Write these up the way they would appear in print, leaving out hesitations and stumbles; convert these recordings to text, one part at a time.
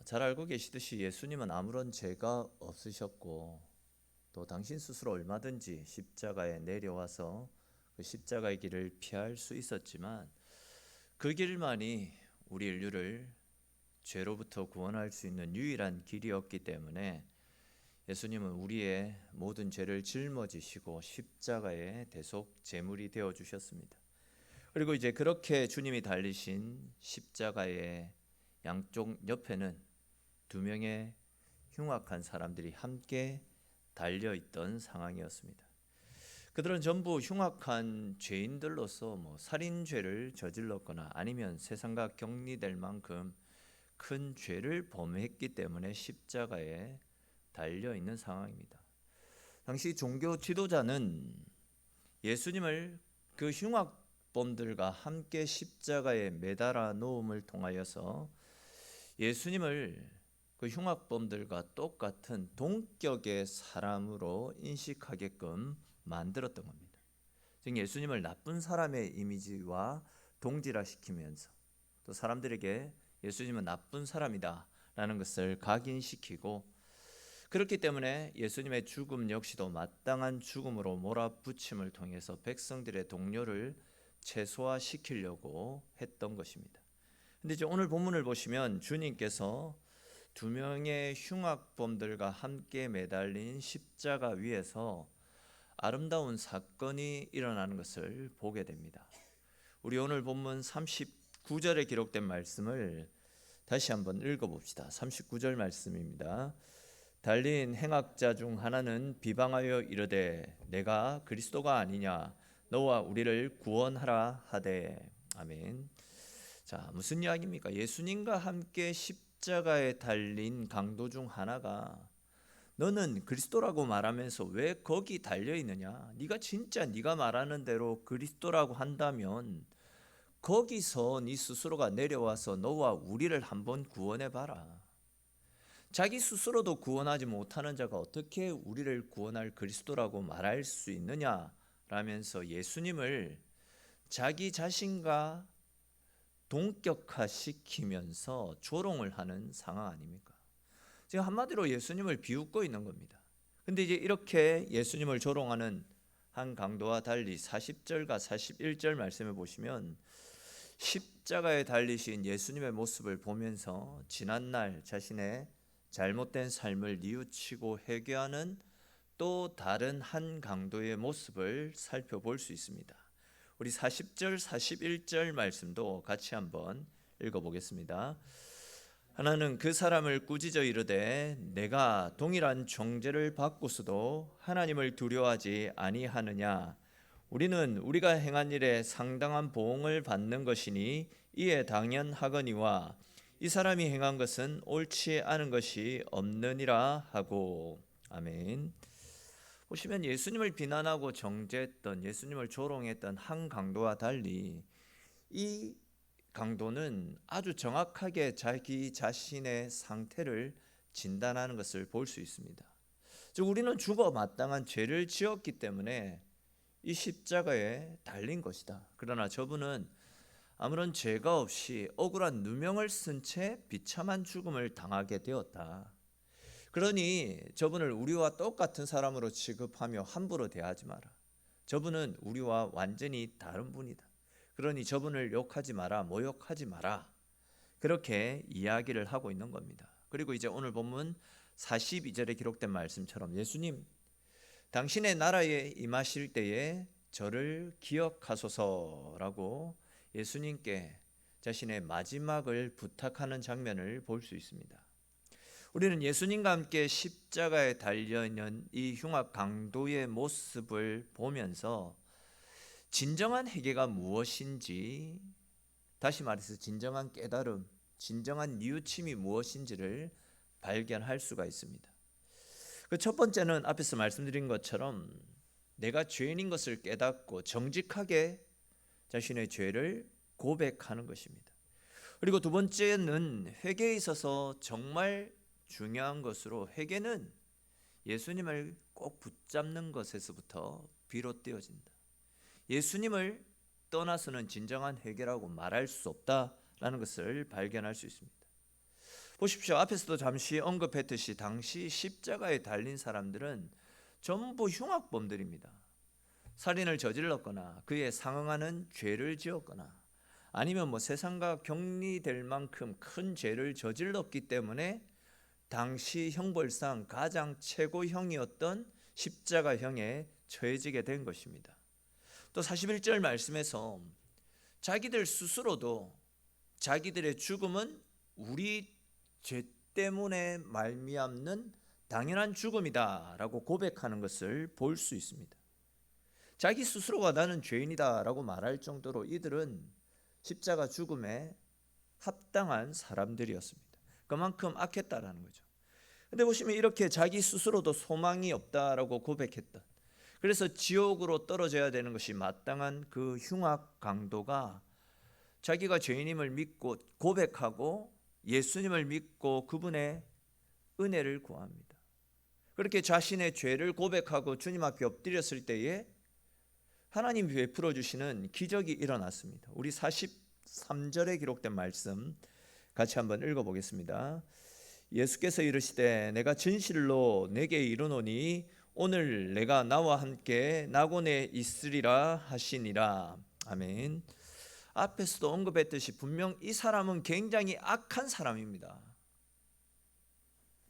잘 알고 계시듯이 예수님은 아무런 죄가 없으셨고 또 당신 스스로 얼마든지 십자가에 내려와서 그 십자가의 길을 피할 수 있었지만 그 길만이 우리 인류를 죄로부터 구원할 수 있는 유일한 길이었기 때문에 예수님은 우리의 모든 죄를 짊어지시고 십자가의 대속 제물이 되어 주셨습니다. 그리고 이제 그렇게 주님이 달리신 십자가의 양쪽 옆에는 두 명의 흉악한 사람들이 함께 달려 있던 상황이었습니다. 그들은 전부 흉악한 죄인들로서 살인죄를 저질렀거나 아니면 세상과 격리될 만큼 큰 죄를 범했기 때문에 십자가에 달려 있는 상황입니다. 당시 종교 지도자는 예수님을 그 흉악범들과 함께 십자가에 매달아 놓음을 통하여서 예수님을 그 흉악범들과 똑같은 동격의 사람으로 인식하게끔 만들었던 겁니다. 즉 예수님을 나쁜 사람의 이미지와 동질화시키면서 또 사람들에게 예수님은 나쁜 사람이다 라는 것을 각인시키고, 그렇기 때문에 예수님의 죽음 역시도 마땅한 죽음으로 몰아붙임을 통해서 백성들의 동요를 최소화시키려고 했던 것입니다. 근데 이제 오늘 본문을 보시면 주님께서 두 명의 흉악범들과 함께 매달린 십자가 위에서 아름다운 사건이 일어나는 것을 보게 됩니다. 우리 오늘 본문 39절에 기록된 말씀을 다시 한번 읽어봅시다. 39절 말씀입니다. 달린 행악자 중 하나는 비방하여 이르되 내가 그리스도가 아니냐 너와 우리를 구원하라 하되. 아멘. 자, 무슨 이야기입니까? 예수님과 함께 십자가에 달린 강도 중 하나가 너는 그리스도라고 말하면서 왜 거기 달려 있느냐? 네가 진짜 네가 말하는 대로 그리스도라고 한다면 거기서 네 스스로가 내려와서 너와 우리를 한번 구원해 봐라. 자기 스스로도 구원하지 못하는 자가 어떻게 우리를 구원할 그리스도라고 말할 수 있느냐? 라면서 예수님을 자기 자신과 동격화시키면서 조롱을 하는 상황 아닙니까? 지금 한마디로 예수님을 비웃고 있는 겁니다. 근데 이제 이렇게 예수님을 조롱하는 한 강도와 달리 40절과 41절 말씀을 보시면 십자가에 달리신 예수님의 모습을 보면서 지난날 자신의 잘못된 삶을 뉘우치고 회개하는 또 다른 한 강도의 모습을 살펴볼 수 있습니다. 우리 40절 41절 말씀도 같이 한번 읽어보겠습니다. 하나는 그 사람을 꾸짖어 이르되 내가 동일한 정죄를 받고서도 하나님을 두려워하지 아니하느냐? 우리는 우리가 행한 일에 상당한 보응을 받는 것이니 이에 당연하거니와 이 사람이 행한 것은 옳지 않은 것이 없느니라 하고. 아멘. 보시면 예수님을 비난하고 정죄했던, 예수님을 조롱했던 한 강도와 달리 이 강도는 아주 정확하게 자기 자신의 상태를 진단하는 것을 볼 수 있습니다. 즉 우리는 죽어 마땅한 죄를 지었기 때문에 이 십자가에 달린 것이다. 그러나 저분은 아무런 죄가 없이 억울한 누명을 쓴 채 비참한 죽음을 당하게 되었다. 그러니 저분을 우리와 똑같은 사람으로 취급하며 함부로 대하지 마라. 저분은 우리와 완전히 다른 분이다. 그러니 저분을 욕하지 마라, 모욕하지 마라. 그렇게 이야기를 하고 있는 겁니다. 그리고 이제 오늘 본문 42절에 기록된 말씀처럼 예수님, 당신의 나라에 임하실 때에 저를 기억하소서라고 예수님께 자신의 마지막을 부탁하는 장면을 볼 수 있습니다. 우리는 예수님과 함께 십자가에 달려있는 이 흉악 강도의 모습을 보면서 진정한 회개가 무엇인지, 다시 말해서 진정한 깨달음, 진정한 뉘우침이 무엇인지를 발견할 수가 있습니다. 그 첫 번째는 앞에서 말씀드린 것처럼 내가 죄인인 것을 깨닫고 정직하게 자신의 죄를 고백하는 것입니다. 그리고 두 번째는 회개에 있어서 정말 중요한 것으로, 회개는 예수님을 꼭 붙잡는 것에서부터 비롯되어진다. 예수님을 떠나서는 진정한 회개라고 말할 수 없다라는 것을 발견할 수 있습니다. 보십시오. 앞에서도 잠시 언급했듯이 당시 십자가에 달린 사람들은 전부 흉악범들입니다. 살인을 저질렀거나 그에 상응하는 죄를 지었거나 아니면 세상과 격리될 만큼 큰 죄를 저질렀기 때문에 당시 형벌상 가장 최고형이었던 십자가형에 처해지게 된 것입니다. 또 41절 말씀에서 자기들 스스로도 자기들의 죽음은 우리 죄 때문에 말미암는 당연한 죽음이다 라고 고백하는 것을 볼 수 있습니다. 자기 스스로가 나는 죄인이다 라고 말할 정도로 이들은 십자가 죽음에 합당한 사람들이었습니다. 그만큼 악했다라는 거죠. 근데 보시면 이렇게 자기 스스로도 소망이 없다라고 고백했던, 그래서 지옥으로 떨어져야 되는 것이 마땅한 그 흉악 강도가 자기가 죄인임을 믿고 고백하고 예수님을 믿고 그분의 은혜를 구합니다. 그렇게 자신의 죄를 고백하고 주님 앞에 엎드렸을 때에 하나님이 베풀어 주시는 기적이 일어났습니다. 우리 43절에 기록된 말씀 같이 한번 읽어보겠습니다. 예수께서 이르시되 내가 진실로 내게 이르노니 오늘 내가 나와 함께 낙원에 있으리라 하시니라. 아멘. 앞에서도 언급했듯이 분명 이 사람은 굉장히 악한 사람입니다.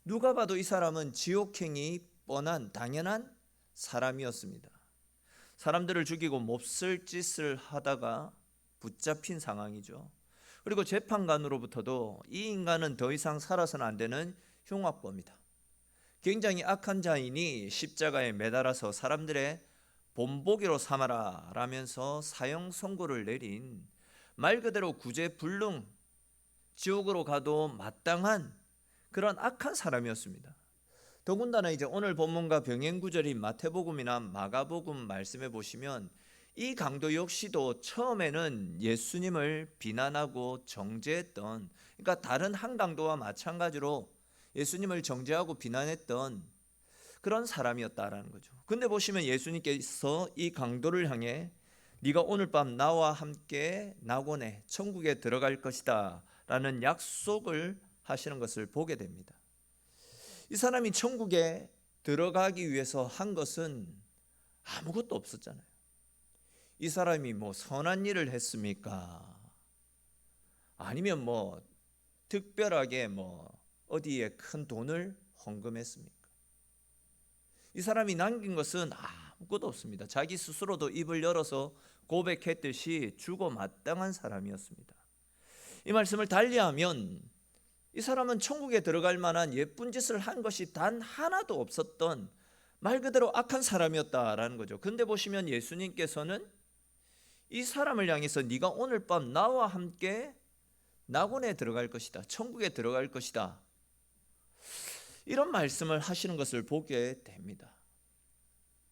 누가 봐도 이 사람은 지옥행이 뻔한 당연한 사람이었습니다. 사람들을 죽이고 몹쓸 짓을 하다가 붙잡힌 상황이죠. 그리고 재판관으로부터도 이 인간은 더 이상 살아서는 안 되는 흉악범이다, 굉장히 악한 자이니 십자가에 매달아서 사람들의 본보기로 삼아라 라면서 사형 선고를 내린 말 그대로 구제불능, 지옥으로 가도 마땅한 그런 악한 사람이었습니다. 더군다나 이제 오늘 본문과 병행구절인 마태복음이나 마가복음 말씀해 보시면 이 강도 역시도 처음에는 예수님을 비난하고 정죄했던, 그러니까 다른 한 강도와 마찬가지로 예수님을 정죄하고 비난했던 그런 사람이었다라는 거죠. 근데 보시면 예수님께서 이 강도를 향해 네가 오늘 밤 나와 함께 낙원에 천국에 들어갈 것이다 라는 약속을 하시는 것을 보게 됩니다. 이 사람이 천국에 들어가기 위해서 한 것은 아무것도 없었잖아요. 이 사람이 선한 일을 했습니까? 아니면 특별하게 어디에 큰 돈을 헌금했습니까? 이 사람이 남긴 것은 아무것도 없습니다. 자기 스스로도 입을 열어서 고백했듯이 죽어 마땅한 사람이었습니다. 이 말씀을 달리하면 이 사람은 천국에 들어갈 만한 예쁜 짓을 한 것이 단 하나도 없었던 말 그대로 악한 사람이었다라는 거죠. 근데 보시면 예수님께서는 이 사람을 향해서 네가 오늘 밤 나와 함께 낙원에 들어갈 것이다, 천국에 들어갈 것이다, 이런 말씀을 하시는 것을 보게 됩니다.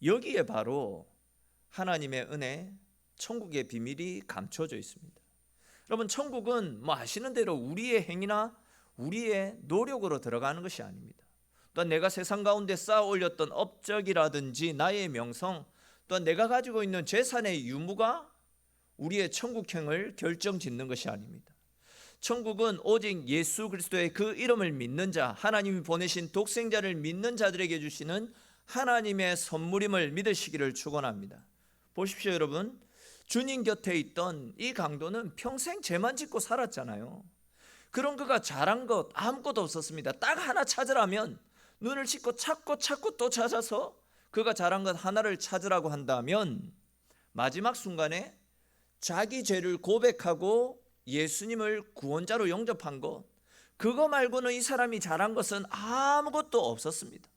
여기에 바로 하나님의 은혜, 천국의 비밀이 감춰져 있습니다. 여러분, 천국은 아시는 대로 우리의 행위나 우리의 노력으로 들어가는 것이 아닙니다. 또한 내가 세상 가운데 쌓아 올렸던 업적이라든지 나의 명성, 또한 내가 가지고 있는 재산의 유무가 우리의 천국행을 결정짓는 것이 아닙니다. 천국은 오직 예수 그리스도의 그 이름을 믿는 자, 하나님이 보내신 독생자를 믿는 자들에게 주시는 하나님의 선물임을 믿으시기를 축원합니다. 보십시오 여러분, 주님 곁에 있던 이 강도는 평생 죄만 짓고 살았잖아요. 그런 그가 잘한 것 아무것도 없었습니다. 딱 하나 찾으라면 눈을 씻고 찾고 또 찾아서 그가 잘한 것 하나를 찾으라고 한다면 마지막 순간에 자기 죄를 고백하고 예수님을 구원자로 영접한 것, 그거 말고는 이 사람이 잘한 것은 아무것도 없었습니다.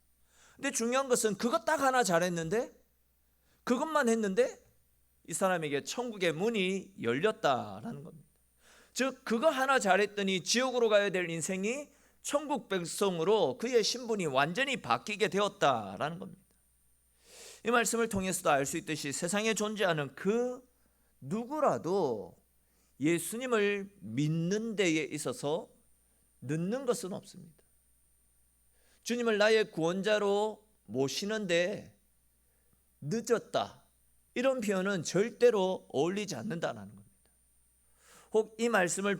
근데 중요한 것은 그것 딱 하나 잘했는데, 그것만 했는데 이 사람에게 천국의 문이 열렸다라는 겁니다. 즉 그거 하나 잘했더니 지옥으로 가야 될 인생이 천국 백성으로 그의 신분이 완전히 바뀌게 되었다라는 겁니다. 이 말씀을 통해서도 알 수 있듯이 세상에 존재하는 그 누구라도 예수님을 믿는 데에 있어서 늦는 것은 없습니다. 주님을 나의 구원자로 모시는데 늦었다, 이런 표현은 절대로 어울리지 않는다는 겁니다. 혹 이 말씀을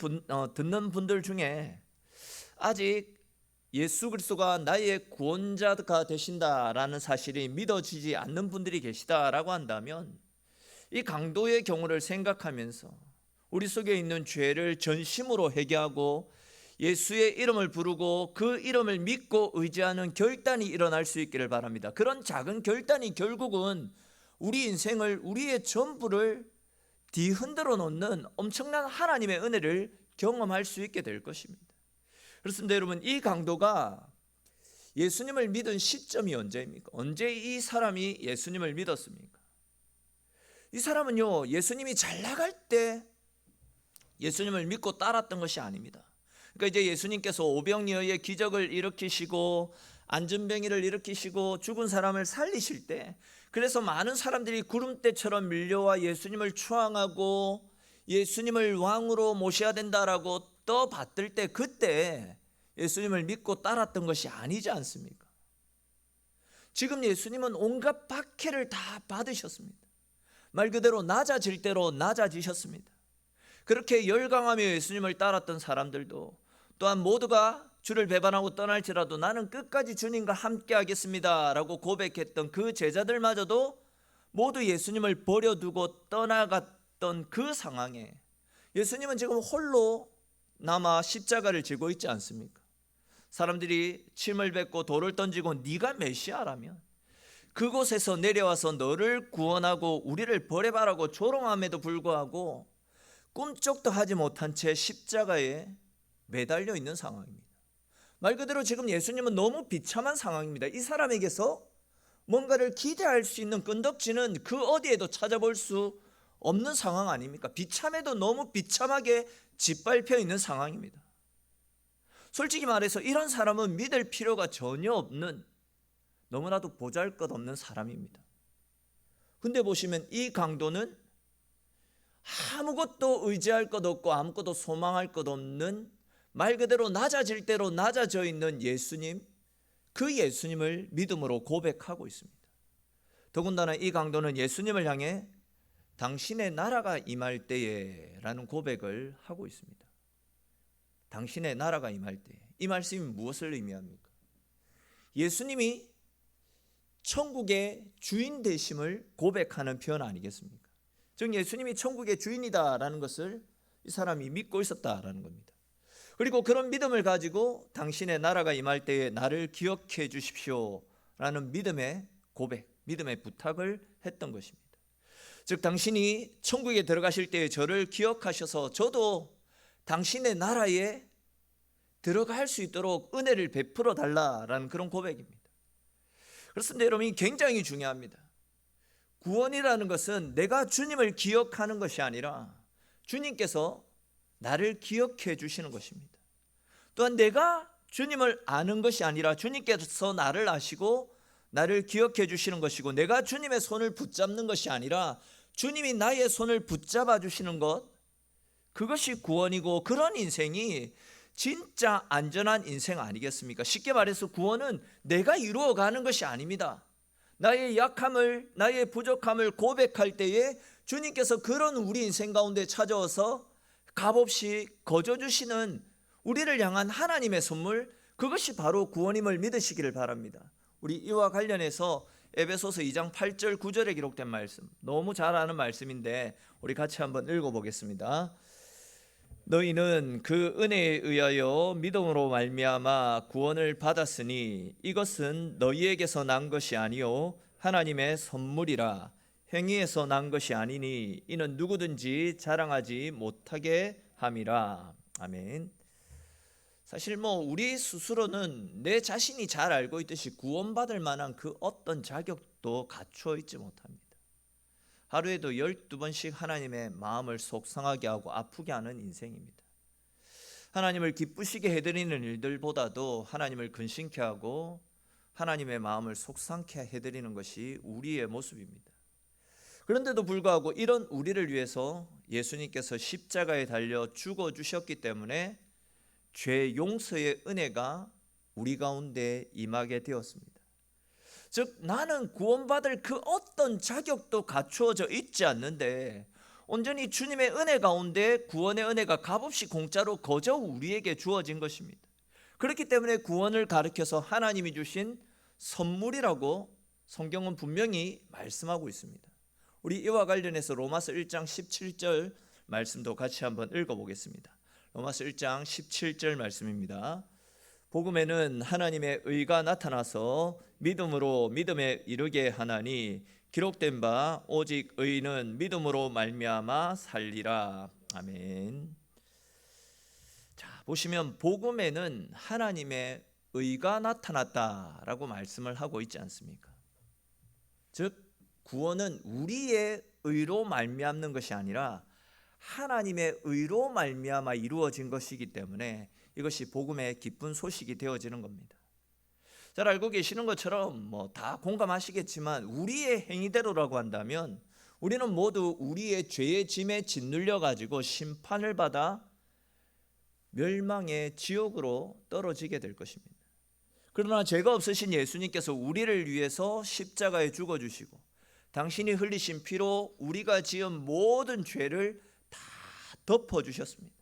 듣는 분들 중에 아직 예수 그리스도가 나의 구원자가 되신다라는 사실이 믿어지지 않는 분들이 계시다라고 한다면, 이 강도의 경우를 생각하면서 우리 속에 있는 죄를 전심으로 회개하고 예수의 이름을 부르고 그 이름을 믿고 의지하는 결단이 일어날 수 있기를 바랍니다. 그런 작은 결단이 결국은 우리 인생을, 우리의 전부를 뒤흔들어 놓는 엄청난 하나님의 은혜를 경험할 수 있게 될 것입니다. 그렇습니다. 여러분, 이 강도가 예수님을 믿은 시점이 언제입니까? 언제 이 사람이 예수님을 믿었습니까? 이 사람은요, 예수님이 잘 나갈 때 예수님을 믿고 따랐던 것이 아닙니다. 그러니까 이제 예수님께서 오병이어의 기적을 일으키시고 안전병이를 일으키시고 죽은 사람을 살리실 때, 그래서 많은 사람들이 구름대처럼 밀려와 예수님을 추앙하고 예수님을 왕으로 모셔야 된다라고 떠받들 때, 그때 예수님을 믿고 따랐던 것이 아니지 않습니까? 지금 예수님은 온갖 박해를 다 받으셨습니다. 말 그대로 낮아질 대로 낮아지셨습니다. 그렇게 열광하며 예수님을 따랐던 사람들도 또한 모두가 주를 배반하고 떠날지라도 나는 끝까지 주님과 함께 하겠습니다 라고 고백했던 그 제자들마저도 모두 예수님을 버려두고 떠나갔던 그 상황에 예수님은 지금 홀로 남아 십자가를 지고 있지 않습니까? 사람들이 침을 뱉고 돌을 던지고 네가 메시아라면 그곳에서 내려와서 너를 구원하고 우리를 버려바라고 조롱함에도 불구하고 꿈쩍도 하지 못한 채 십자가에 매달려 있는 상황입니다. 말 그대로 지금 예수님은 너무 비참한 상황입니다. 이 사람에게서 뭔가를 기대할 수 있는 끈덕지는 그 어디에도 찾아볼 수 없는 상황 아닙니까? 비참해도 너무 비참하게 짓밟혀 있는 상황입니다. 솔직히 말해서 이런 사람은 믿을 필요가 전혀 없는, 너무나도 보잘것없는 사람입니다. 근데 보시면 이 강도는 아무것도 의지할 것 없고 아무것도 소망할 것 없는, 말 그대로 낮아질 대로 낮아져 있는 예수님, 그 예수님을 믿음으로 고백하고 있습니다. 더군다나 이 강도는 예수님을 향해 당신의 나라가 임할 때에 라는 고백을 하고 있습니다. 당신의 나라가 임할 때, 이 말씀이 무엇을 의미합니까? 예수님이 천국의 주인 되심을 고백하는 표현 아니겠습니까? 즉 예수님이 천국의 주인이다라는 것을 이 사람이 믿고 있었다라는 겁니다. 그리고 그런 믿음을 가지고 당신의 나라가 임할 때에 나를 기억해 주십시오 라는 믿음의 고백, 믿음의 부탁을 했던 것입니다. 즉 당신이 천국에 들어가실 때에 저를 기억하셔서 저도 당신의 나라에 들어갈 수 있도록 은혜를 베풀어 달라라는 그런 고백입니다. 그렇습니다. 여러분, 굉장히 중요합니다. 구원이라는 것은 내가 주님을 기억하는 것이 아니라 주님께서 나를 기억해 주시는 것입니다. 또한 내가 주님을 아는 것이 아니라 주님께서 나를 아시고 나를 기억해 주시는 것이고, 내가 주님의 손을 붙잡는 것이 아니라 주님이 나의 손을 붙잡아 주시는 것, 그것이 구원이고, 그런 인생이 진짜 안전한 인생 아니겠습니까? 쉽게 말해서 구원은 내가 이루어가는 것이 아닙니다. 나의 약함을, 나의 부족함을 고백할 때에 주님께서 그런 우리 인생 가운데 찾아와서 값없이 거저주시는 우리를 향한 하나님의 선물, 그것이 바로 구원임을 믿으시기를 바랍니다. 우리 이와 관련해서 에베소서 2장 8절 9절에 기록된 말씀, 너무 잘 아는 말씀인데 우리 같이 한번 읽어보겠습니다. 너희는 그 은혜에 의하여 믿음으로 말미암아 구원을 받았으니 이것은 너희에게서 난 것이 아니요 하나님의 선물이라. 행위에서 난 것이 아니니 이는 누구든지 자랑하지 못하게 함이라. 아멘. 사실 우리 스스로는 내 자신이 잘 알고 있듯이 구원받을 만한 그 어떤 자격도 갖추어 있지 못합니다. 하루에도 12번씩 하나님의 마음을 속상하게 하고 아프게 하는 인생입니다. 하나님을 기쁘시게 해드리는 일들보다도 하나님을 근심케 하고 하나님의 마음을 속상케 해드리는 것이 우리의 모습입니다. 그런데도 불구하고 이런 우리를 위해서 예수님께서 십자가에 달려 죽어주셨기 때문에 죄 용서의 은혜가 우리 가운데 임하게 되었습니다. 즉 나는 구원받을 그 어떤 자격도 갖추어져 있지 않는데 온전히 주님의 은혜 가운데 구원의 은혜가 값없이 공짜로 거저 우리에게 주어진 것입니다. 그렇기 때문에 구원을 가리켜서 하나님이 주신 선물이라고 성경은 분명히 말씀하고 있습니다. 우리 이와 관련해서 로마서 1장 17절 말씀도 같이 한번 읽어보겠습니다. 로마서 1장 17절 말씀입니다. 복음에는 하나님의 의가 나타나서 믿음으로 믿음에 이르게 하나니 기록된 바 오직 의인은 믿음으로 말미암아 살리라. 아멘. 자, 보시면 복음에는 하나님의 의가 나타났다라고 말씀을 하고 있지 않습니까? 즉 구원은 우리의 의로 말미암는 것이 아니라 하나님의 의로 말미암아 이루어진 것이기 때문에 이것이 복음의 기쁜 소식이 되어지는 겁니다. 잘 알고 계시는 것처럼 다 공감하시겠지만 우리의 행위대로라고 한다면 우리는 모두 우리의 죄의 짐에 짓눌려 가지고 심판을 받아 멸망의 지옥으로 떨어지게 될 것입니다. 그러나 죄가 없으신 예수님께서 우리를 위해서 십자가에 죽어주시고 당신이 흘리신 피로 우리가 지은 모든 죄를 다 덮어주셨습니다.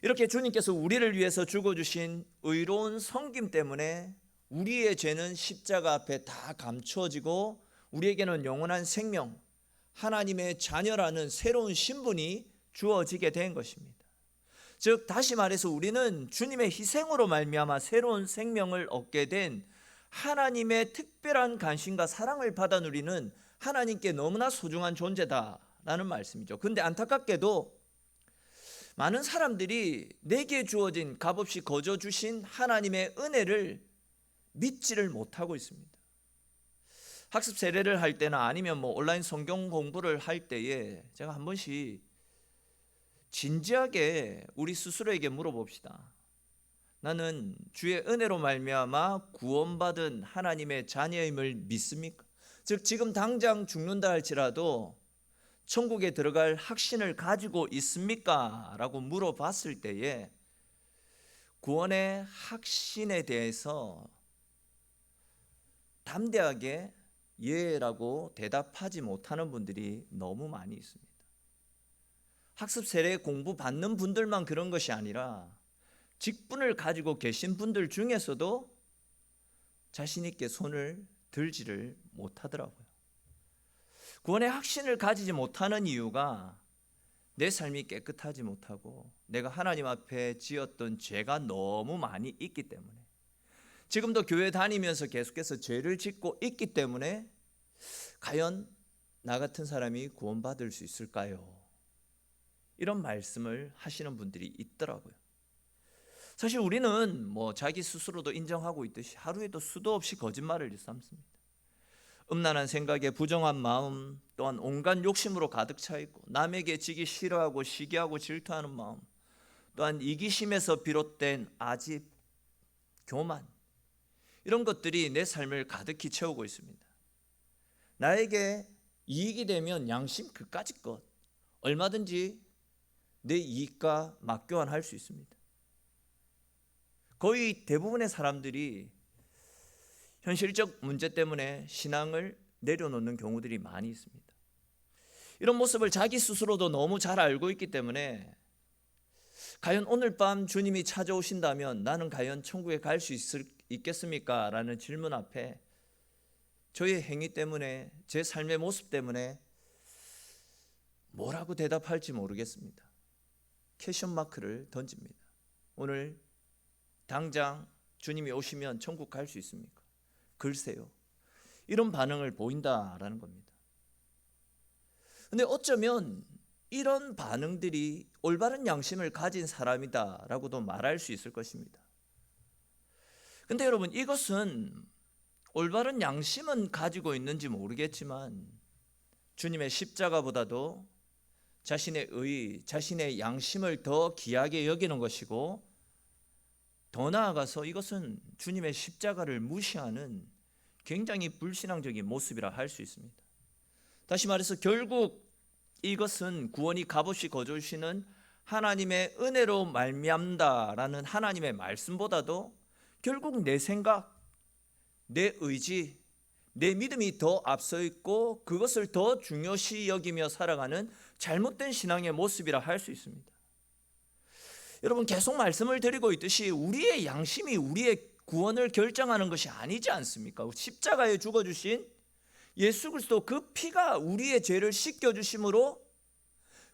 이렇게 주님께서 우리를 위해서 죽어주신 의로운 성김 때문에 우리의 죄는 십자가 앞에 다 감추어지고 우리에게는 영원한 생명, 하나님의 자녀라는 새로운 신분이 주어지게 된 것입니다. 즉 다시 말해서 우리는 주님의 희생으로 말미암아 새로운 생명을 얻게 된 하나님의 특별한 관심과 사랑을 받아 누리는 하나님께 너무나 소중한 존재다라는 말씀이죠. 그런데 안타깝게도 많은 사람들이 내게 주어진 값없이 거저 주신 하나님의 은혜를 믿지를 못하고 있습니다. 학습 세례를 할 때나 아니면 온라인 성경 공부를 할 때에 제가 한 번씩 진지하게 우리 스스로에게 물어봅시다. 나는 주의 은혜로 말미암아 구원받은 하나님의 자녀임을 믿습니까? 즉 지금 당장 죽는다 할지라도 천국에 들어갈 확신을 가지고 있습니까? 라고 물어봤을 때에 구원의 확신에 대해서 담대하게 예라고 대답하지 못하는 분들이 너무 많이 있습니다. 학습 세례 공부 받는 분들만 그런 것이 아니라 직분을 가지고 계신 분들 중에서도 자신 있게 손을 들지를 못하더라고요. 구원의 확신을 가지지 못하는 이유가 내 삶이 깨끗하지 못하고 내가 하나님 앞에 지었던 죄가 너무 많이 있기 때문에, 지금도 교회 다니면서 계속해서 죄를 짓고 있기 때문에 과연 나 같은 사람이 구원받을 수 있을까요? 이런 말씀을 하시는 분들이 있더라고요. 사실 우리는 자기 스스로도 인정하고 있듯이 하루에도 수도 없이 거짓말을 일삼습니다. 음란한 생각에 부정한 마음, 또한 온갖 욕심으로 가득 차 있고 남에게 지기 싫어하고 시기하고 질투하는 마음, 또한 이기심에서 비롯된 아집, 교만, 이런 것들이 내 삶을 가득히 채우고 있습니다. 나에게 이익이 되면 양심 그까짓 것 얼마든지 내 이익과 맞교환할 수 있습니다. 거의 대부분의 사람들이 현실적 문제 때문에 신앙을 내려놓는 경우들이 많이 있습니다. 이런 모습을 자기 스스로도 너무 잘 알고 있기 때문에 과연 오늘 밤 주님이 찾아오신다면 나는 과연 천국에 갈 수 있겠습니까? 라는 질문 앞에 저의 행위 때문에, 제 삶의 모습 때문에 뭐라고 대답할지 모르겠습니다. 퀘션 마크를 던집니다. 오늘 당장 주님이 오시면 천국 갈 수 있습니까? 글쎄요. 이런 반응을 보인다라는 겁니다. 근데 어쩌면 이런 반응들이 올바른 양심을 가진 사람이다라고도 말할 수 있을 것입니다. 근데 여러분, 이것은 올바른 양심은 가지고 있는지 모르겠지만 주님의 십자가보다도 자신의 의, 자신의 양심을 더 귀하게 여기는 것이고, 더 나아가서 이것은 주님의 십자가를 무시하는 굉장히 불신앙적인 모습이라 할 수 있습니다. 다시 말해서 결국 이것은 구원이 값없이 거저주시는 하나님의 은혜로 말미암다라는 하나님의 말씀보다도 결국 내 생각, 내 의지, 내 믿음이 더 앞서 있고 그것을 더 중요시 여기며 살아가는 잘못된 신앙의 모습이라 할 수 있습니다. 여러분, 계속 말씀을 드리고 있듯이 우리의 양심이 우리의 구원을 결정하는 것이 아니지 않습니까? 십자가에 죽어주신 예수 그리스도 그 피가 우리의 죄를 씻겨주심으로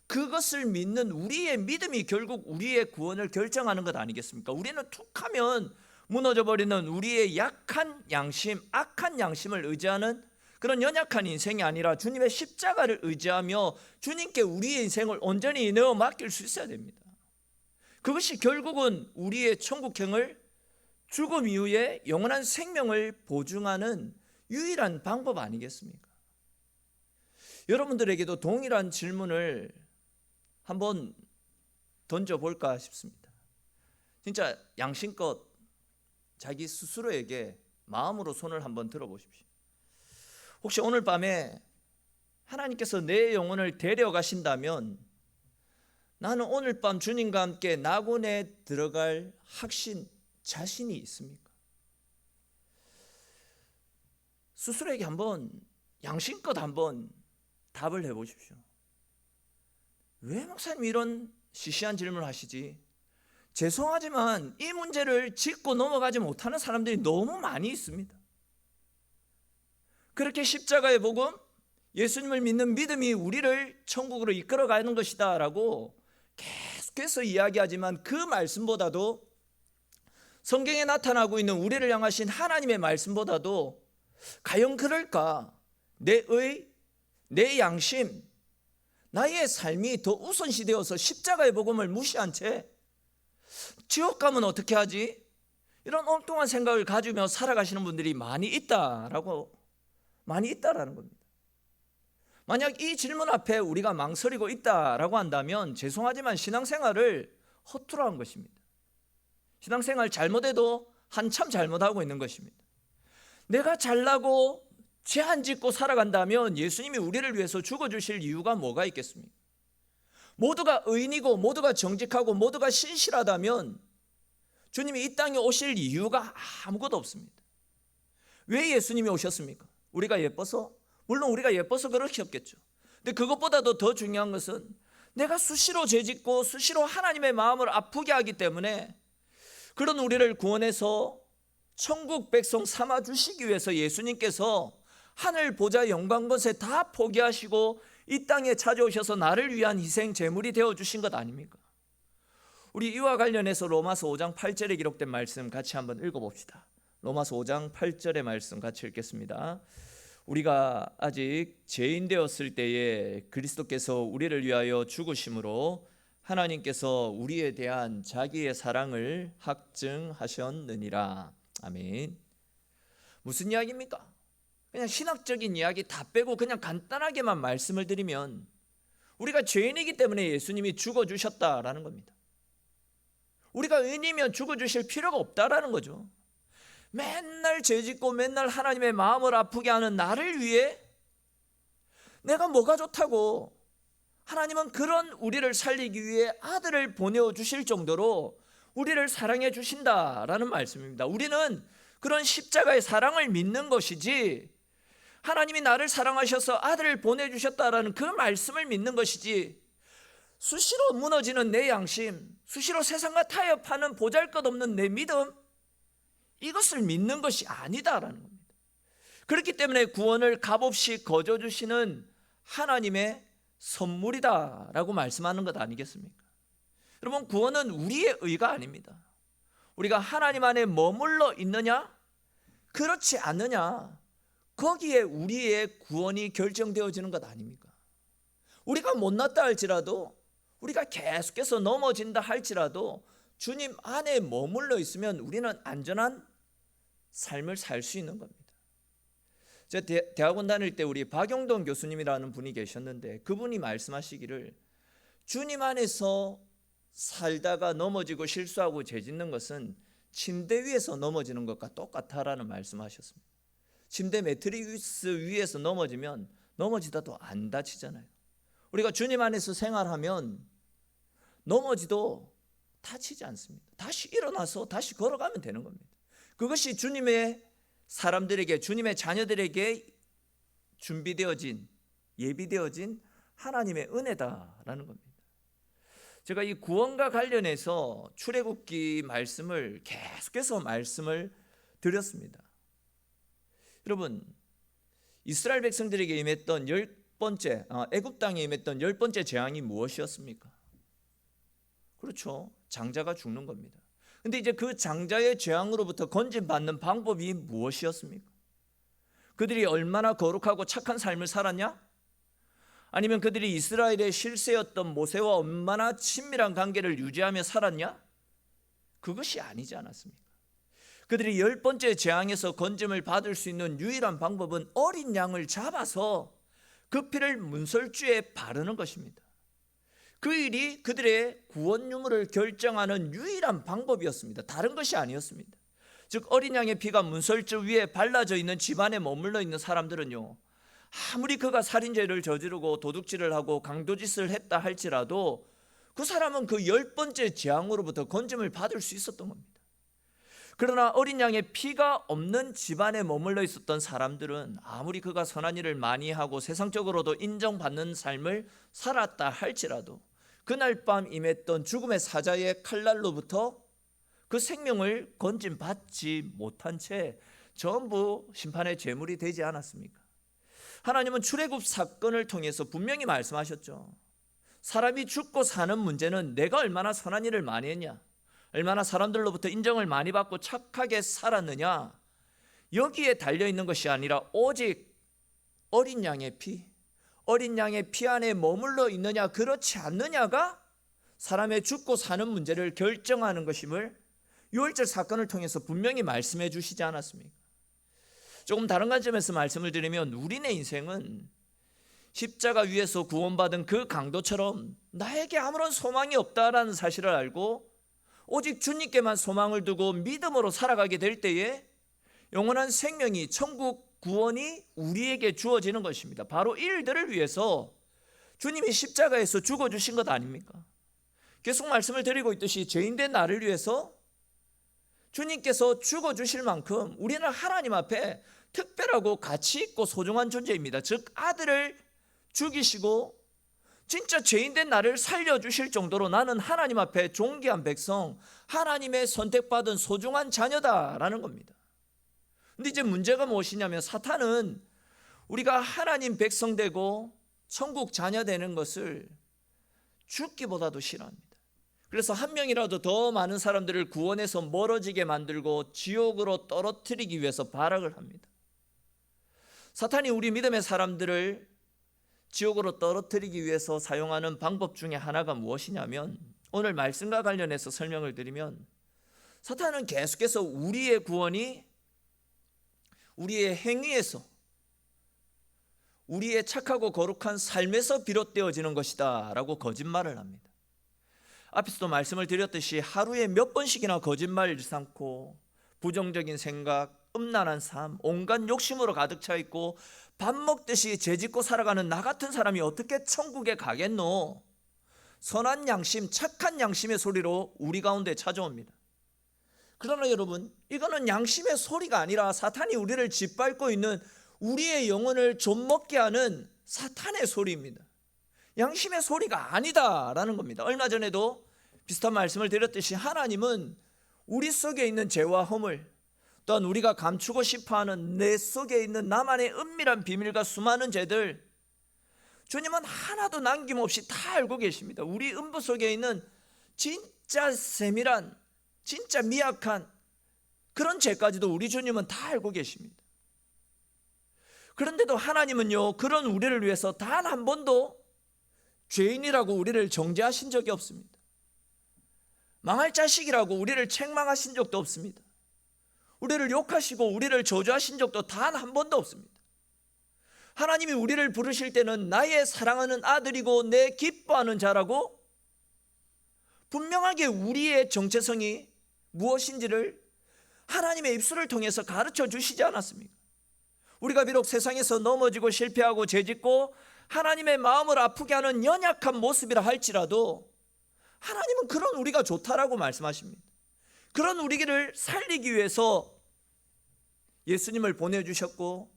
그것을 믿는 우리의 믿음이 결국 우리의 구원을 결정하는 것 아니겠습니까? 우리는 툭하면 무너져버리는 우리의 약한 양심, 악한 양심을 의지하는 그런 연약한 인생이 아니라 주님의 십자가를 의지하며 주님께 우리의 인생을 온전히 내어 맡길 수 있어야 됩니다. 그것이 결국은 우리의 천국행을, 죽음 이후에 영원한 생명을 보증하는 유일한 방법 아니겠습니까? 여러분들에게도 동일한 질문을 한번 던져볼까 싶습니다. 진짜 양심껏 자기 스스로에게 마음으로 손을 한번 들어보십시오. 혹시 오늘 밤에 하나님께서 내 영혼을 데려가신다면 나는 오늘 밤 주님과 함께 낙원에 들어갈 확신, 자신이 있습니까? 스스로에게 한번 양심껏 한번 답을 해보십시오. 왜 목사님 이런 시시한 질문을 하시지? 죄송하지만 이 문제를 짚고 넘어가지 못하는 사람들이 너무 많이 있습니다. 그렇게 십자가의 복음, 예수님을 믿는 믿음이 우리를 천국으로 이끌어가는 것이다 라고 계속해서 이야기하지만 그 말씀보다도 성경에 나타나고 있는 우리를 향하신 하나님의 말씀보다도 과연 그럴까? 내 양심, 나의 삶이 더 우선시 되어서 십자가의 복음을 무시한 채 지옥 가면 어떻게 하지? 이런 엉뚱한 생각을 가지며 살아가시는 분들이 많이 있다라는 겁니다. 만약 이 질문 앞에 우리가 망설이고 있다라고 한다면 죄송하지만 신앙생활을 허투루 한 것입니다. 신앙생활 잘못해도 한참 잘못하고 있는 것입니다. 내가 잘나고 죄 안 짓고 살아간다면 예수님이 우리를 위해서 죽어주실 이유가 뭐가 있겠습니까? 모두가 의인이고 모두가 정직하고 모두가 신실하다면 주님이 이 땅에 오실 이유가 아무것도 없습니다. 왜 예수님이 오셨습니까? 우리가 예뻐서? 물론 우리가 예뻐서 그렇겠죠. 근데 그것보다도 더 중요한 것은 내가 수시로 죄짓고 수시로 하나님의 마음을 아프게 하기 때문에 그런 우리를 구원해서 천국 백성 삼아 주시기 위해서 예수님께서 하늘 보좌 영광 것에 다 포기하시고 이 땅에 찾아오셔서 나를 위한 희생 제물이 되어 주신 것 아닙니까? 우리 이와 관련해서 로마서 5장 8절에 기록된 말씀 같이 한번 읽어봅시다. 로마서 5장 8절의 말씀 같이 읽겠습니다. 우리가 아직 죄인 되었을 때에 그리스도께서 우리를 위하여 죽으심으로 하나님께서 우리에 대한 자기의 사랑을 확증하셨느니라. 아멘. 무슨 이야기입니까? 그냥 신학적인 이야기 다 빼고 그냥 간단하게만 말씀을 드리면 우리가 죄인이기 때문에 예수님이 죽어주셨다라는 겁니다. 우리가 의인이면 죽어주실 필요가 없다라는 거죠. 맨날 죄짓고 맨날 하나님의 마음을 아프게 하는 나를 위해 내가 뭐가 좋다고, 하나님은 그런 우리를 살리기 위해 아들을 보내주실 정도로 우리를 사랑해 주신다라는 말씀입니다. 우리는 그런 십자가의 사랑을 믿는 것이지 하나님이 나를 사랑하셔서 아들을 보내주셨다라는 그 말씀을 믿는 것이지 수시로 무너지는 내 양심, 수시로 세상과 타협하는 보잘것없는 내 믿음, 이것을 믿는 것이 아니다라는 겁니다. 그렇기 때문에 구원을 값없이 거저 주시는 하나님의 선물이다라고 말씀하는 것 아니겠습니까? 여러분, 구원은 우리의 의가 아닙니다. 우리가 하나님 안에 머물러 있느냐, 그렇지 않느냐, 거기에 우리의 구원이 결정되어지는 것 아닙니까? 우리가 못났다 할지라도, 우리가 계속해서 넘어진다 할지라도 주님 안에 머물러 있으면 우리는 안전한 삶을 살 수 있는 겁니다. 제가 대학원 다닐 때 우리 박용돈 교수님이라는 분이 계셨는데 그분이 말씀하시기를 주님 안에서 살다가 넘어지고 실수하고 죄짓는 것은 침대 위에서 넘어지는 것과 똑같다라는 말씀하셨습니다. 침대 매트리스 위에서 넘어지면 넘어지다도 안 다치잖아요. 우리가 주님 안에서 생활하면 넘어지도 다치지 않습니다. 다시 일어나서 다시 걸어가면 되는 겁니다. 그것이 주님의 사람들에게, 주님의 자녀들에게 준비되어진, 예비되어진 하나님의 은혜다라는 겁니다. 제가 이 구원과 관련해서 출애굽기 말씀을 계속해서 말씀을 드렸습니다. 여러분, 이스라엘 백성들에게 임했던 애굽 땅에 임했던 10번째 재앙이 무엇이었습니까? 그렇죠, 장자가 죽는 겁니다. 근데 이제 그 장자의 재앙으로부터 건진받는 방법이 무엇이었습니까? 그들이 얼마나 거룩하고 착한 삶을 살았냐? 아니면 그들이 이스라엘의 실세였던 모세와 얼마나 친밀한 관계를 유지하며 살았냐? 그것이 아니지 않았습니까? 그들이 10번째 재앙에서 건짐을 받을 수 있는 유일한 방법은 어린 양을 잡아서 그 피를 문설주에 바르는 것입니다. 그 일이 그들의 구원 유무를 결정하는 유일한 방법이었습니다. 다른 것이 아니었습니다. 즉, 어린 양의 피가 문설주 위에 발라져 있는 집안에 머물러 있는 사람들은요, 아무리 그가 살인죄를 저지르고 도둑질을 하고 강도짓을 했다 할지라도 그 사람은 그 10번째 재앙으로부터 건짐을 받을 수 있었던 겁니다. 그러나 어린 양의 피가 없는 집안에 머물러 있었던 사람들은 아무리 그가 선한 일을 많이 하고 세상적으로도 인정받는 삶을 살았다 할지라도 그날 밤 임했던 죽음의 사자의 칼날로부터 그 생명을 건짐받지 못한 채 전부 심판의 제물이 되지 않았습니까? 하나님은 출애굽 사건을 통해서 분명히 말씀하셨죠. 사람이 죽고 사는 문제는 내가 얼마나 선한 일을 많이 했냐, 얼마나 사람들로부터 인정을 많이 받고 착하게 살았느냐, 여기에 달려있는 것이 아니라 오직 어린 양의 피, 어린 양의 피 안에 머물러 있느냐 그렇지 않느냐가 사람의 죽고 사는 문제를 결정하는 것임을 유월절 사건을 통해서 분명히 말씀해 주시지 않았습니까? 조금 다른 관점에서 말씀을 드리면 우리네 인생은 십자가 위에서 구원받은 그 강도처럼 나에게 아무런 소망이 없다라는 사실을 알고 오직 주님께만 소망을 두고 믿음으로 살아가게 될 때에 영원한 생명이, 천국 구원이 우리에게 주어지는 것입니다. 바로 이 일들을 위해서 주님이 십자가에서 죽어주신 것 아닙니까? 계속 말씀을 드리고 있듯이 죄인된 나를 위해서 주님께서 죽어주실 만큼 우리는 하나님 앞에 특별하고 가치 있고 소중한 존재입니다. 즉, 아들을 죽이시고 진짜 죄인된 나를 살려주실 정도로 나는 하나님 앞에 존귀한 백성, 하나님의 선택받은 소중한 자녀다라는 겁니다. 근데 이제 문제가 무엇이냐면 사탄은 우리가 하나님 백성 되고 천국 자녀 되는 것을 죽기보다도 싫어합니다. 그래서 한 명이라도 더 많은 사람들을 구원해서 멀어지게 만들고 지옥으로 떨어뜨리기 위해서 발악을 합니다. 사탄이 우리 믿음의 사람들을 지옥으로 떨어뜨리기 위해서 사용하는 방법 중에 하나가 무엇이냐면, 오늘 말씀과 관련해서 설명을 드리면, 사탄은 계속해서 우리의 구원이 우리의 행위에서, 우리의 착하고 거룩한 삶에서 비롯되어지는 것이다 라고 거짓말을 합니다. 앞에서도 말씀을 드렸듯이 하루에 몇 번씩이나 거짓말을 일삼고 부정적인 생각, 음란한 삶, 온갖 욕심으로 가득 차 있고 밥 먹듯이 죄짓고 살아가는 나 같은 사람이 어떻게 천국에 가겠노? 선한 양심, 착한 양심의 소리로 우리 가운데 찾아옵니다. 그러나 여러분, 이거는 양심의 소리가 아니라 사탄이 우리를 짓밟고 있는 우리의 영혼을 좀먹게 하는 사탄의 소리입니다. 양심의 소리가 아니다라는 겁니다. 얼마 전에도 비슷한 말씀을 드렸듯이 하나님은 우리 속에 있는 죄와 허물, 또한 우리가 감추고 싶어하는 내 속에 있는 나만의 은밀한 비밀과 수많은 죄들, 주님은 하나도 남김없이 다 알고 계십니다. 우리 음부 속에 있는 진짜 세밀한, 진짜 미약한 그런 죄까지도 우리 주님은 다 알고 계십니다. 그런데도 하나님은요, 그런 우리를 위해서 단 한 번도 죄인이라고 우리를 정죄하신 적이 없습니다. 망할 자식이라고 우리를 책망하신 적도 없습니다. 우리를 욕하시고 우리를 저주하신 적도 단 한 번도 없습니다. 하나님이 우리를 부르실 때는 나의 사랑하는 아들이고 내 기뻐하는 자라고 분명하게 우리의 정체성이 무엇인지를 하나님의 입술을 통해서 가르쳐 주시지 않았습니까? 우리가 비록 세상에서 넘어지고 실패하고 죄짓고 하나님의 마음을 아프게 하는 연약한 모습이라 할지라도 하나님은 그런 우리가 좋다라고 말씀하십니다. 그런 우리를 살리기 위해서 예수님을 보내주셨고,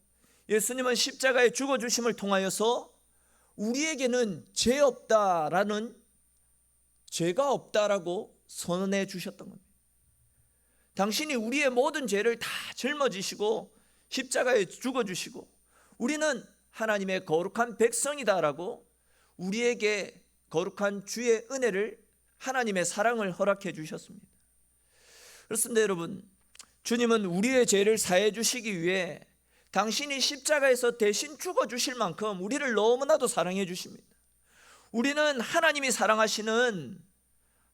예수님은 십자가에 죽어주심을 통하여서 우리에게는 죄 없다라는 죄가 없다라고 선언해 주셨던 겁니다. 당신이 우리의 모든 죄를 다 짊어지시고 십자가에 죽어주시고 우리는 하나님의 거룩한 백성이다라고 우리에게 거룩한 주의 은혜를, 하나님의 사랑을 허락해 주셨습니다. 그렇습니다. 여러분, 주님은 우리의 죄를 사해 주시기 위해 당신이 십자가에서 대신 죽어주실 만큼 우리를 너무나도 사랑해 주십니다. 우리는 하나님이 사랑하시는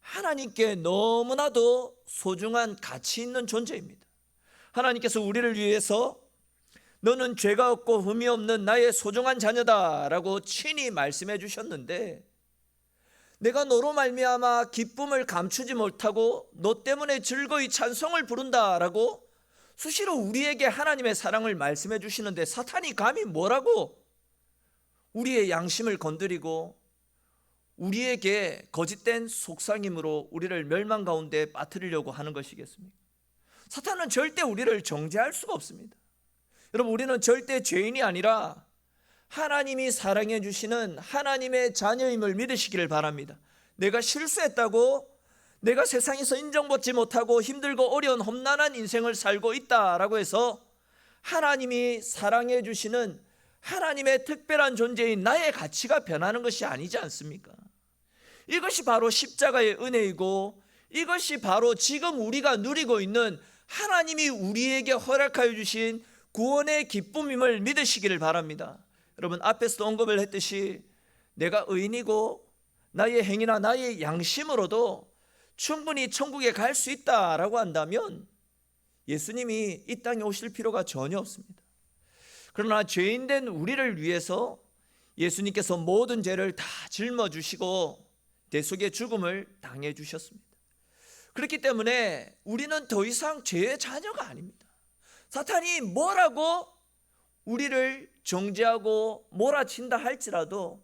하나님께 너무나도 소중한 가치 있는 존재입니다. 하나님께서 우리를 위해서 너는 죄가 없고 흠이 없는 나의 소중한 자녀다 라고 친히 말씀해 주셨는데, 내가 너로 말미암아 기쁨을 감추지 못하고 너 때문에 즐거이 찬송을 부른다 라고 수시로 우리에게 하나님의 사랑을 말씀해 주시는데, 사탄이 감히 뭐라고 우리의 양심을 건드리고 우리에게 거짓된 속삭임으로 우리를 멸망 가운데 빠뜨리려고 하는 것이겠습니까? 사탄은 절대 우리를 정죄할 수가 없습니다. 여러분, 우리는 절대 죄인이 아니라 하나님이 사랑해 주시는 하나님의 자녀임을 믿으시기를 바랍니다. 내가 실수했다고, 내가 세상에서 인정받지 못하고 힘들고 어려운 험난한 인생을 살고 있다라고 해서 하나님이 사랑해 주시는 하나님의 특별한 존재인 나의 가치가 변하는 것이 아니지 않습니까? 이것이 바로 십자가의 은혜이고, 이것이 바로 지금 우리가 누리고 있는 하나님이 우리에게 허락하여 주신 구원의 기쁨임을 믿으시기를 바랍니다. 여러분, 앞에서도 언급을 했듯이 내가 의인이고 나의 행위나 나의 양심으로도 충분히 천국에 갈 수 있다라고 한다면 예수님이 이 땅에 오실 필요가 전혀 없습니다. 그러나 죄인된 우리를 위해서 예수님께서 모든 죄를 다 짊어주시고 대속의 죽음을 당해 주셨습니다. 그렇기 때문에 우리는 더 이상 죄의 자녀가 아닙니다. 사탄이 뭐라고 우리를 정죄하고 몰아친다 할지라도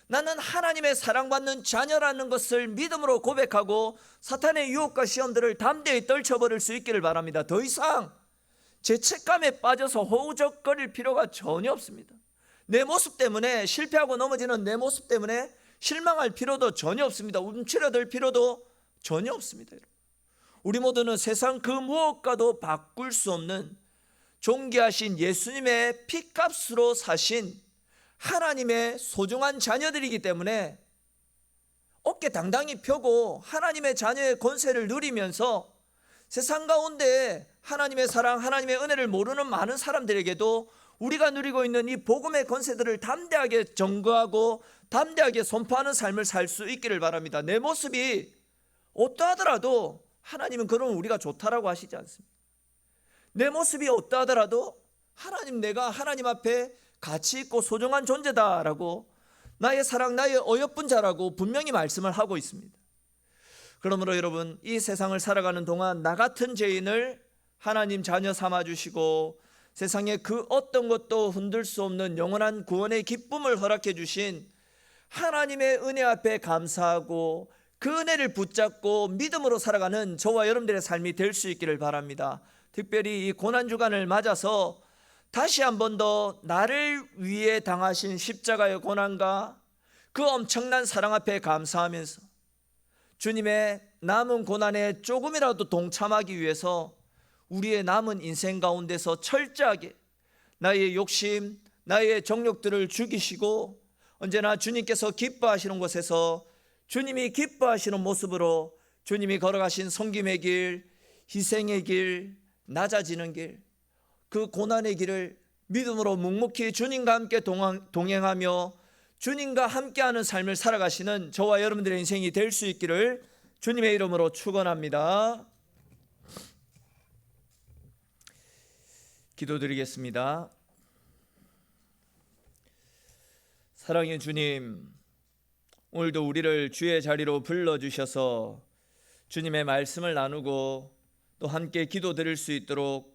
나는 하나님의 사랑받는 자녀라는 것을 믿음으로 고백하고 사탄의 유혹과 시험들을 담대히 떨쳐버릴 수 있기를 바랍니다. 더 이상 죄책감에 빠져서 허우적거릴 필요가 전혀 없습니다. 내 모습 때문에, 실패하고 넘어지는 내 모습 때문에 실망할 필요도 전혀 없습니다. 움츠러들 필요도 전혀 없습니다. 우리 모두는 세상 그 무엇과도 바꿀 수 없는 존귀하신 예수님의 피값으로 사신 하나님의 소중한 자녀들이기 때문에 어깨 당당히 펴고 하나님의 자녀의 권세를 누리면서 세상 가운데 하나님의 사랑, 하나님의 은혜를 모르는 많은 사람들에게도 우리가 누리고 있는 이 복음의 권세들을 담대하게 전거하고 담대하게 선포하는 삶을 살 수 있기를 바랍니다. 내 모습이 어떠하더라도 하나님은 그러면 우리가 좋다라고 하시지 않습니다. 내 모습이 어떠하더라도 하나님, 내가 하나님 앞에 가치 있고 소중한 존재다라고, 나의 사랑, 나의 어여쁜 자라고 분명히 말씀을 하고 있습니다. 그러므로 여러분, 이 세상을 살아가는 동안 나 같은 죄인을 하나님 자녀 삼아주시고 세상에 그 어떤 것도 흔들 수 없는 영원한 구원의 기쁨을 허락해 주신 하나님의 은혜 앞에 감사하고 그 은혜를 붙잡고 믿음으로 살아가는 저와 여러분들의 삶이 될 수 있기를 바랍니다. 특별히 이 고난주간을 맞아서 다시 한 번 더 나를 위해 당하신 십자가의 고난과 그 엄청난 사랑 앞에 감사하면서 주님의 남은 고난에 조금이라도 동참하기 위해서 우리의 남은 인생 가운데서 철저하게 나의 욕심, 나의 정욕들을 죽이시고 언제나 주님께서 기뻐하시는 곳에서 주님이 기뻐하시는 모습으로 주님이 걸어가신 섬김의 길, 희생의 길, 낮아지는 길, 그 고난의 길을 믿음으로 묵묵히 주님과 함께 동행하며 주님과 함께하는 삶을 살아가시는 저와 여러분들의 인생이 될 수 있기를 주님의 이름으로 축원합니다. 기도드리겠습니다. 사랑의 주님, 오늘도 우리를 주의 자리로 불러주셔서 주님의 말씀을 나누고 또 함께 기도드릴 수 있도록